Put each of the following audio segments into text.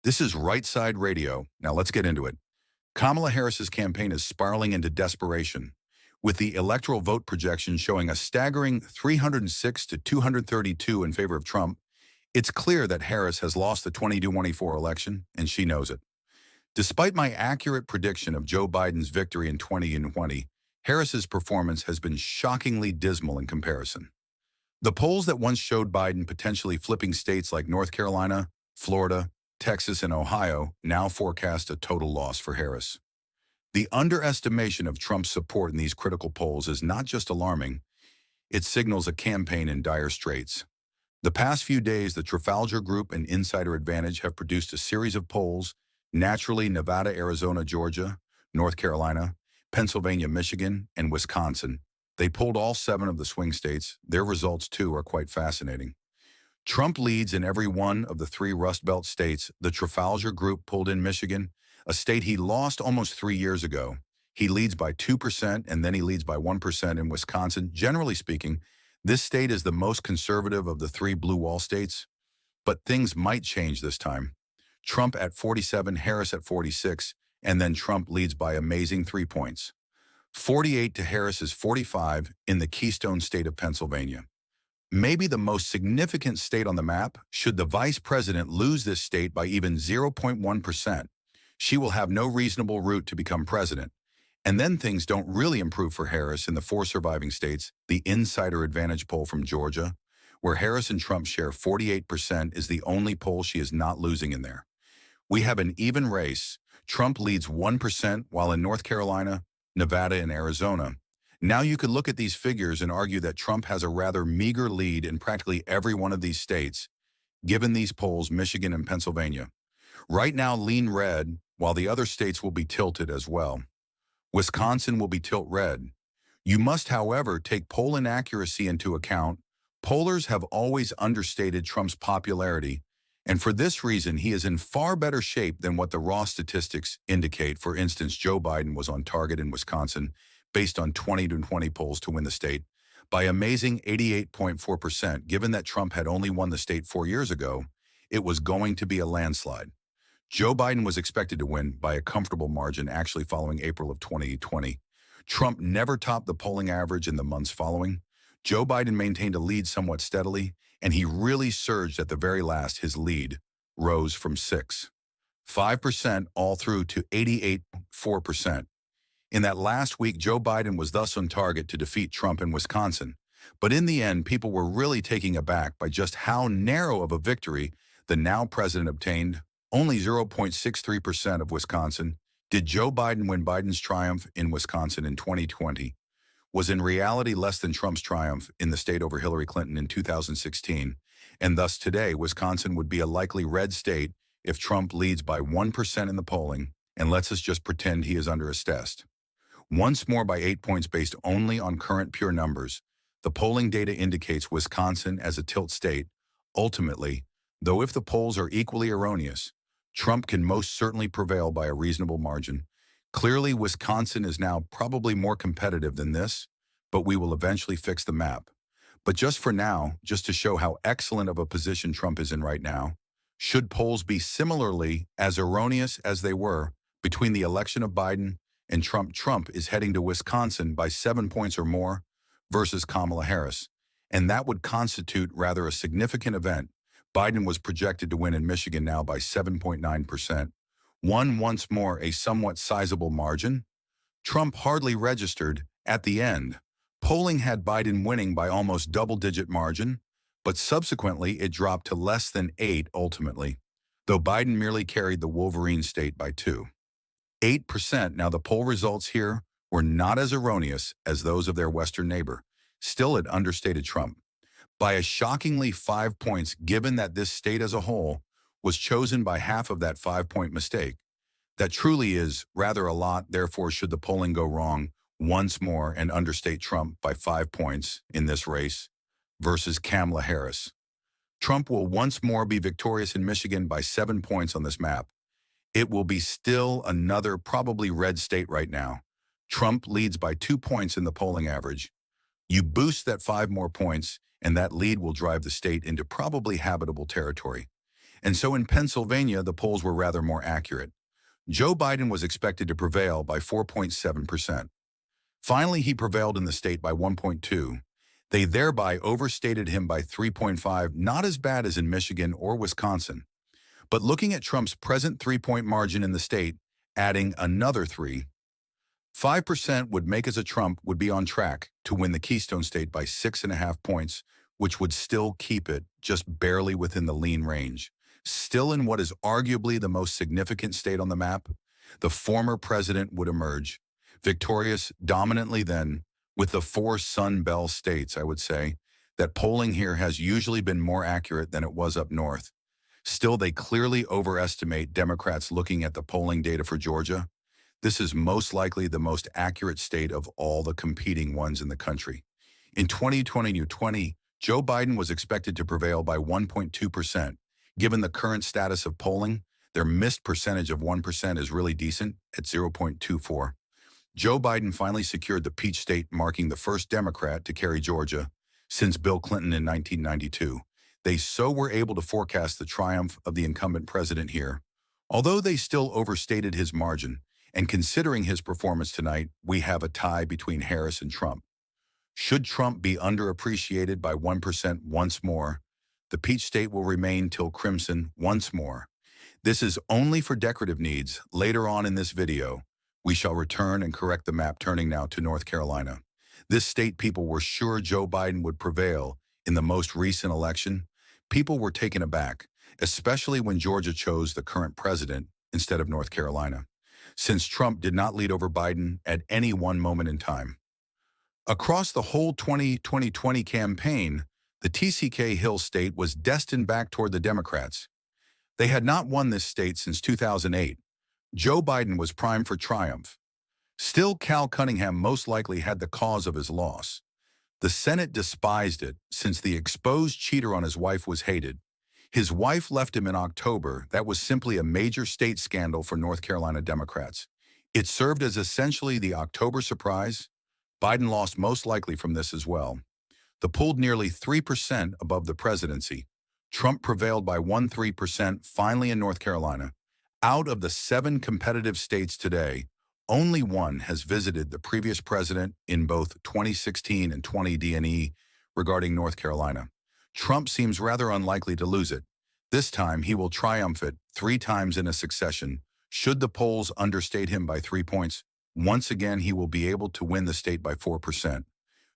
This is Right Side Radio. Now let's get into it. Kamala Harris's campaign is spiraling into desperation, with the electoral vote projections showing a staggering 306 to 232 in favor of Trump. It's clear that Harris has lost the 2024 election, and she knows it. Despite my accurate prediction of Joe Biden's victory in 2020, Harris's performance has been shockingly dismal in comparison. The polls that once showed Biden potentially flipping states like North Carolina, Florida, Texas, and Ohio now forecast a total loss for Harris. The underestimation of Trump's support in these critical polls is not just alarming, it signals a campaign in dire straits. The past few days, the Trafalgar Group and Insider Advantage have produced a series of polls, naturally Nevada, Arizona, Georgia, North Carolina, Pennsylvania, Michigan, and Wisconsin. They polled all 7 of the swing states. Their results, too, are quite fascinating. Trump leads in every one of the 3 Rust Belt states. The Trafalgar Group pulled in Michigan, a state he lost almost 3 years ago. He leads by 2%, and then he leads by 1% in Wisconsin. Generally speaking, this state is the most conservative of the 3 blue wall states, but things might change this time. Trump at 47, Harris at 46, and then Trump leads by amazing 3 points. 48 to Harris's 45 in the Keystone state of Pennsylvania. Maybe the most significant state on the map. Should the vice president lose this state by even 0.1%, she will have no reasonable route to become president. And then things don't really improve for Harris in the 4 surviving states. The Insider Advantage poll from Georgia, where Harris and Trump share 48%, is the only poll she is not losing in there. We have an even race. Trump leads 1%, while in North Carolina, Nevada, and Arizona. Now you could look at these figures and argue that Trump has a rather meager lead in practically every one of these states, given these polls, Michigan and Pennsylvania. Right now, lean red, while the other states will be tilted as well. Wisconsin will be tilt red. You must, however, take poll inaccuracy into account. Pollers have always understated Trump's popularity, and for this reason, he is in far better shape than what the raw statistics indicate. For instance, Joe Biden was on target in Wisconsin, based on 2020 polls to win the state, by amazing 88.4%. Given that Trump had only won the state 4 years ago, it was going to be a landslide. Joe Biden was expected to win by a comfortable margin actually following April of 2020. Trump never topped the polling average in the months following. Joe Biden maintained a lead somewhat steadily, and he really surged at the very last. His lead rose from 5% all through to 88.4%. In that last week, Joe Biden was thus on target to defeat Trump in Wisconsin. But in the end, people were really taken aback by just how narrow of a victory the now president obtained. Only 0.63% of Wisconsin. Did Joe Biden win? Biden's triumph in Wisconsin in 2020 was in reality less than Trump's triumph in the state over Hillary Clinton in 2016, and thus today Wisconsin would be a likely red state if Trump leads by 1% in the polling, and lets us just pretend he is under his test. Once more by 8 points based only on current pure numbers, the polling data indicates Wisconsin as a tilt state. Ultimately, though, if the polls are equally erroneous, Trump can most certainly prevail by a reasonable margin. Clearly, Wisconsin is now probably more competitive than this, but we will eventually fix the map. But just for now, just to show how excellent of a position Trump is in right now, should polls be similarly as erroneous as they were between the election of Biden and Trump, Trump is heading to Wisconsin by 7 points or more versus Kamala Harris, and that would constitute rather a significant event. Biden was projected to win in Michigan now by 7.9%. Won once more a somewhat sizable margin. Trump hardly registered at the end. Polling had Biden winning by almost double-digit margin, but subsequently it dropped to less than 8 ultimately, though Biden merely carried the Wolverine state by 8%. Now the poll results here were not as erroneous as those of their Western neighbor. Still, it understated Trump by a shockingly 5 points, given that this state as a whole was chosen by half of that 5-point mistake. That truly is rather a lot. Therefore, should the polling go wrong once more and understate Trump by 5 points in this race versus Kamala Harris, Trump will once more be victorious in Michigan by 7 points on this map. It will be still another probably red state right now. Trump leads by 2 points in the polling average. You boost that 5 more points, and that lead will drive the state into probably habitable territory. And so in Pennsylvania, the polls were rather more accurate. Joe Biden was expected to prevail by 4.7%. Finally, he prevailed in the state by 1.2. They thereby overstated him by 3.5, not as bad as in Michigan or Wisconsin. But looking at Trump's present 3-point margin in the state, adding another 3, 5% would make as a Trump would be on track to win the Keystone State by 6.5 points, which would still keep it just barely within the lean range. Still in what is arguably the most significant state on the map, the former president would emerge, victorious dominantly then, with the 4 Sun Belt states, I would say, that polling here has usually been more accurate than it was up north. Still, they clearly overestimate Democrats looking at the polling data for Georgia. This is most likely the most accurate state of all the competing ones in the country. In 2020, Joe Biden was expected to prevail by 1.2%. Given the current status of polling, their missed percentage of 1% is really decent at 0.24. Joe Biden finally secured the Peach State, marking the first Democrat to carry Georgia since Bill Clinton in 1992. They so were able to forecast the triumph of the incumbent president here. Although they still overstated his margin, and considering his performance tonight, we have a tie between Harris and Trump. Should Trump be underappreciated by 1% once more, the Peach State will remain till crimson once more. This is only for decorative needs. Later on in this video, we shall return and correct the map, turning now to North Carolina. This state people were sure Joe Biden would prevail in the most recent election. People were taken aback, especially when Georgia chose the current president instead of North Carolina, since Trump did not lead over Biden at any one moment in time. Across the whole 2020 campaign, the TCK Hill state was destined back toward the Democrats. They had not won this state since 2008. Joe Biden was primed for triumph. Still, Cal Cunningham most likely had the cause of his loss. The Senate despised it, since the exposed cheater on his wife was hated. His wife left him in October. That was simply a major state scandal for North Carolina Democrats. It served as essentially the October surprise. Biden lost most likely from this as well. The polled nearly 3% above the presidency. Trump prevailed by 1.3% finally in North Carolina. Out of the 7 competitive states today, only one has visited the previous president in both 2016 and 2020 regarding North Carolina. Trump seems rather unlikely to lose it. This time, he will triumph it 3 times in a succession. Should the polls understate him by 3 points, once again he will be able to win the state by 4%.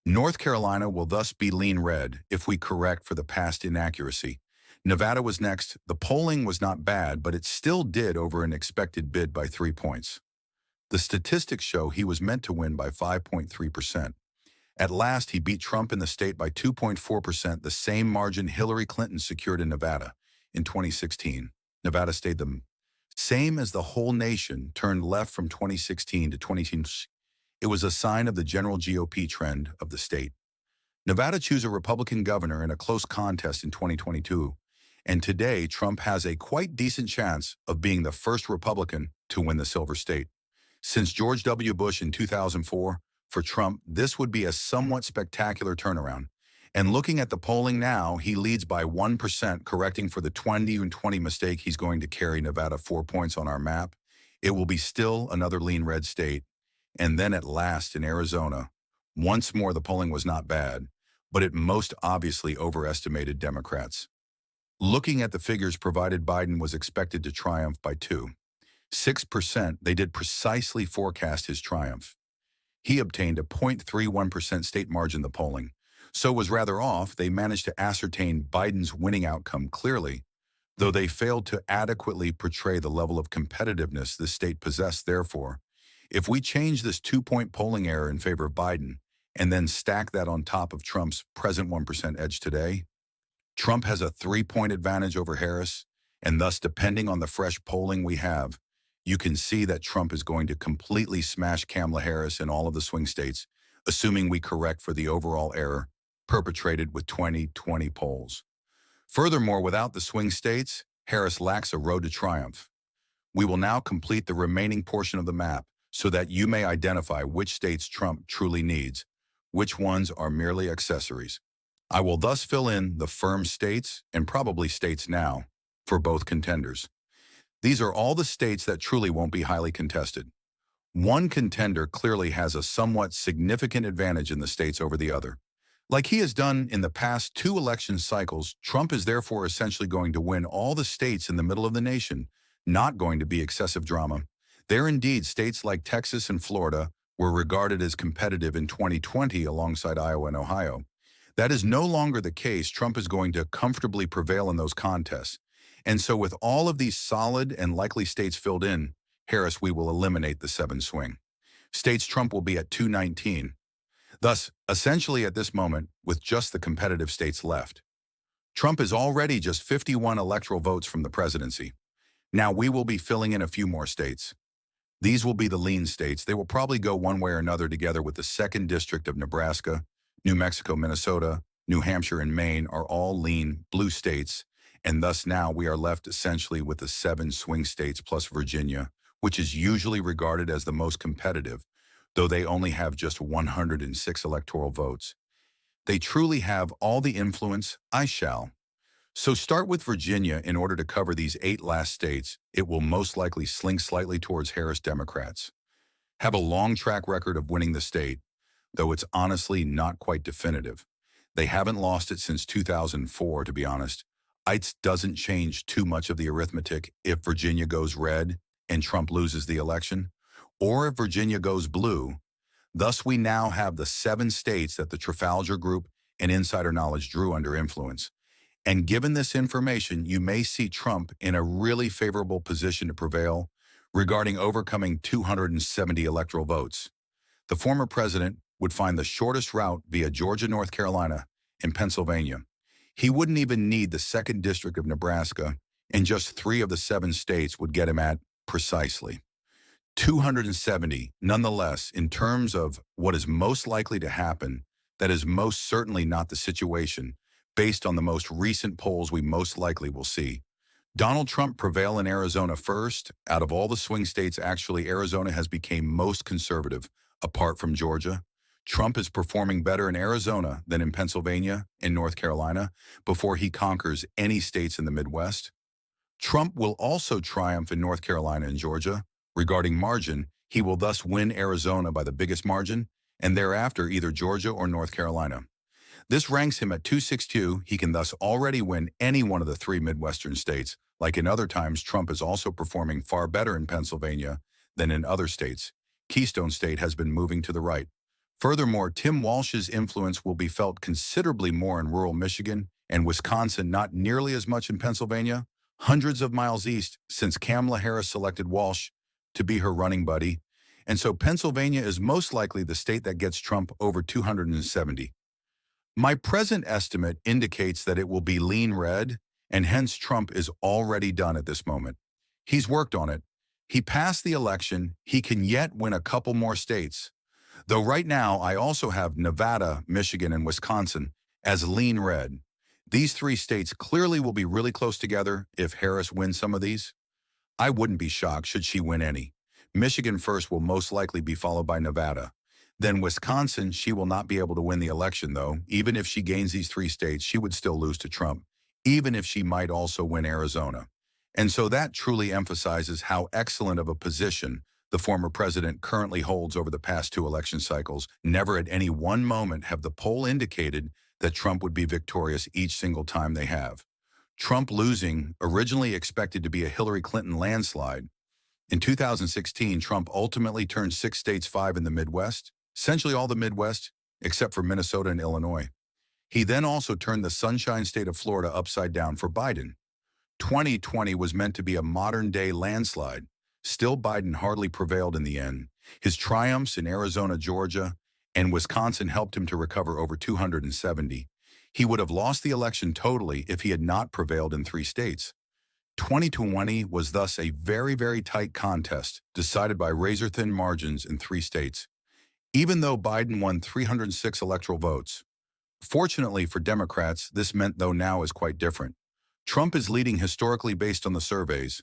North Carolina will thus be lean red if we correct for the past inaccuracy. Nevada was next. The polling was not bad, but it still did over an expected bid by 3 points. The statistics show he was meant to win by 5.3%. At last, he beat Trump in the state by 2.4%, the same margin Hillary Clinton secured in Nevada in 2016. Nevada stayed the same as the whole nation turned left from 2016 to 2018. It was a sign of the general GOP trend of the state. Nevada chose a Republican governor in a close contest in 2022, and today Trump has a quite decent chance of being the first Republican to win the Silver State. Since George W. Bush in 2004, for Trump, this would be a somewhat spectacular turnaround. And looking at the polling now, he leads by 1%, correcting for the 2020 mistake. He's going to carry Nevada 4 points on our map. It will be still another lean red state. And then at last in Arizona, once more the polling was not bad, but it most obviously overestimated Democrats. Looking at the figures provided, Biden was expected to triumph by 6%. They did precisely forecast his triumph. He obtained a 0.31% state margin in the polling, so was rather off. They managed to ascertain Biden's winning outcome clearly, though they failed to adequately portray the level of competitiveness the state possessed. Therefore, if we change this 2-point polling error in favor of Biden and then stack that on top of Trump's present 1% edge today, Trump has a 3-point advantage over Harris, and thus, depending on the fresh polling we have, you can see that Trump is going to completely smash Kamala Harris in all of the swing states, assuming we correct for the overall error perpetrated with 2020 polls. Furthermore, without the swing states, Harris lacks a road to triumph. We will now complete the remaining portion of the map so that you may identify which states Trump truly needs, which ones are merely accessories. I will thus fill in the firm states and probably states now. for both contenders. These are all the states that truly won't be highly contested. One contender clearly has a somewhat significant advantage in the states over the other. Like he has done in the past two election cycles, Trump is therefore essentially going to win all the states in the middle of the nation, not going to be excessive drama. There indeed, states like Texas and Florida were regarded as competitive in 2020 alongside Iowa and Ohio. That is no longer the case. Trump is going to comfortably prevail in those contests. And so with all of these solid and likely states filled in, Harris, we will eliminate the 7 swing. States Trump will be at 219. Thus, essentially at this moment, with just the competitive states left, Trump is already just 51 electoral votes from the presidency. Now we will be filling in a few more states. These will be the lean states. They will probably go one way or another together with the 2nd District of Nebraska, New Mexico, Minnesota, New Hampshire, and Maine are all lean blue states, and thus now we are left essentially with the 7 swing states plus Virginia, which is usually regarded as the most competitive, though they only have just 106 electoral votes. They truly have all the influence. I shall. So start with Virginia in order to cover these 8 last states. It will most likely slink slightly towards Harris Democrats. Have a long track record of winning the state, though it's honestly not quite definitive. They haven't lost it since 2004, to be honest. It doesn't change too much of the arithmetic if Virginia goes red and Trump loses the election, or if Virginia goes blue. Thus, we now have the 7 states that the Trafalgar Group and insider knowledge drew under influence. And given this information, you may see Trump in a really favorable position to prevail regarding overcoming 270 electoral votes. The former president would find the shortest route via Georgia, North Carolina, and Pennsylvania. He wouldn't even need the 2nd District of Nebraska, and just 3 of the 7 states would get him at precisely 270. Nonetheless, in terms of what is most likely to happen, that is most certainly not the situation, based on the most recent polls we most likely will see. Donald Trump prevail in Arizona first. Out of all the swing states, actually, Arizona has become most conservative, apart from Georgia. Trump is performing better in Arizona than in Pennsylvania and North Carolina before he conquers any states in the Midwest. Trump will also triumph in North Carolina and Georgia. Regarding margin, he will thus win Arizona by the biggest margin, and thereafter either Georgia or North Carolina. This ranks him at 262. He can thus already win any one of the 3 Midwestern states. Like in other times, Trump is also performing far better in Pennsylvania than in other states. Keystone State has been moving to the right. Furthermore, Tim Walsh's influence will be felt considerably more in rural Michigan and Wisconsin, not nearly as much in Pennsylvania, hundreds of miles east, since Kamala Harris selected Walsh to be her running buddy. And so Pennsylvania is most likely the state that gets Trump over 270. My present estimate indicates that it will be lean red, and hence Trump is already done at this moment. He's worked on it. He passed the election. He can yet win a couple more states. Though right now, I also have Nevada, Michigan, and Wisconsin as lean red. These 3 states clearly will be really close together if Harris wins some of these. I wouldn't be shocked should she win any. Michigan first will most likely be followed by Nevada. Then Wisconsin, she will not be able to win the election, though. Even if she gains these 3 states, she would still lose to Trump, even if she might also win Arizona. And so that truly emphasizes how excellent of a position the former president currently holds over the past 2 election cycles. Never at any one moment have the poll indicated that Trump would be victorious each single time they have. Trump losing, originally expected to be a Hillary Clinton landslide. In 2016, Trump ultimately turned 6 states 5 in the Midwest, essentially all the Midwest, except for Minnesota and Illinois. He then also turned the Sunshine State of Florida upside down for Biden. 2020 was meant to be a modern-day landslide. Still, Biden hardly prevailed in the end. His triumphs in Arizona, Georgia, and Wisconsin helped him to recover over 270. He would have lost the election totally if he had not prevailed in 3 states. 2020 was thus a very, very tight contest, decided by razor-thin margins in 3 states. Even though Biden won 306 electoral votes. Fortunately for Democrats, this meant, though, now is quite different. Trump is leading historically based on the surveys.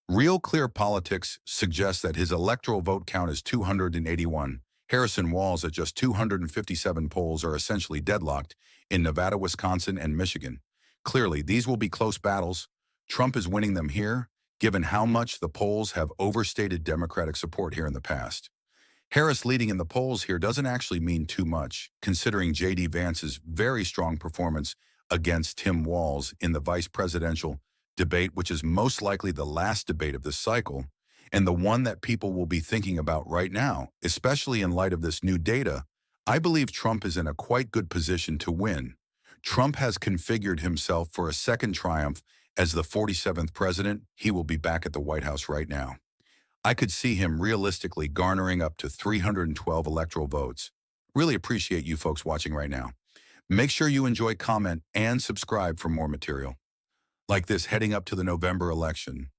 Real Clear Politics suggests that his electoral vote count is 281. Harris and Walz at just 257 polls are essentially deadlocked in Nevada, Wisconsin, and Michigan. Clearly, these will be close battles. Trump is winning them here, given how much the polls have overstated Democratic support here in the past. Harris leading in the polls here doesn't actually mean too much, considering J.D. Vance's very strong performance against Tim Walz in the vice presidential debate, which is most likely the last debate of this cycle, and the one that people will be thinking about right now, especially in light of this new data. I believe Trump is in a quite good position to win. Trump has configured himself for a second triumph as the 47th president. He will be back at the White House right now. I could see him realistically garnering up to 312 electoral votes. Really appreciate you folks watching right now. Make sure you enjoy, comment, and subscribe for more material like this heading up to the November election.